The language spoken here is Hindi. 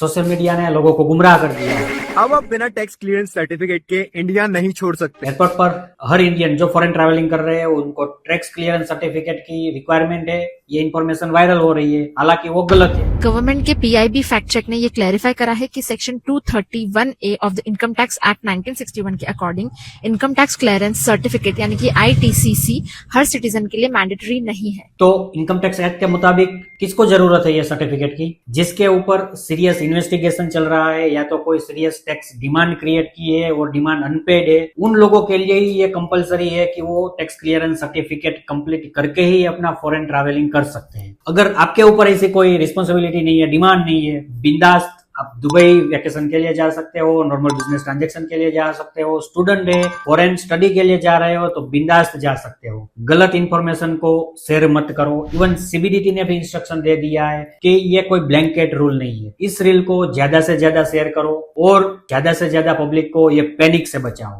सोशल मीडिया ने लोगों को गुमराह कर दिया है। अब आप बिना टैक्स क्लियरेंस सर्टिफिकेट के इंडिया नहीं छोड़ सकते। एयरपोर्ट पर हर इंडियन जो फॉरेन ट्रैवलिंग कर रहे हैं उनको टैक्स क्लियरेंस सर्टिफिकेट की रिक्वायरमेंट है। ये इन्फॉर्मेशन वायरल हो रही है, हालांकि वो गलत है। गवर्नमेंट के पीआईबी फैक्ट चेक ने ये क्लैरिफाई करा है कि section 231A of the income tax act 1961 के according income tax clearance certificate यानी कि ITCC हर सिटीजन के लिए मैंडेटरी नहीं है। तो इनकम टैक्स एक्ट के मुताबिक किसको जरूरत है ये सर्टिफिकेट की? जिसके ऊपर सीरियस इन्वेस्टिगेशन चल रहा है या तो कोई सीरियस टैक्स डिमांड क्रिएट की है और डिमांड अनपेड है, उन लोगों के लिए ही ये कंपलसरी है कि वो टैक्स क्लियरेंस सर्टिफिकेट कंप्लीट करके ही अपना फॉरेन ट्रैवलिंग कर सकते हैं। अगर आपके ऊपर ऐसी कोई रिस्पॉन्सिबिलिटी नहीं है, डिमांड नहीं है, बिंदास आप दुबई वेकेशन के लिए जा सकते हो, नॉर्मल बिजनेस ट्रांजैक्शन के लिए जा सकते हो, स्टूडेंट है फॉरेन स्टडी के लिए जा रहे हो तो बिंदास जा सकते हो। गलत इंफॉर्मेशन को शेयर मत करो। इवन CBDT ने भी इंस्ट्रक्शन दे दिया है कि ये कोई ब्लैंकेट रूल नहीं है। इस रील को ज्यादा से ज्यादा शेयर करो और ज्यादा से ज्यादा पब्लिक को ये पैनिक से बचाओ।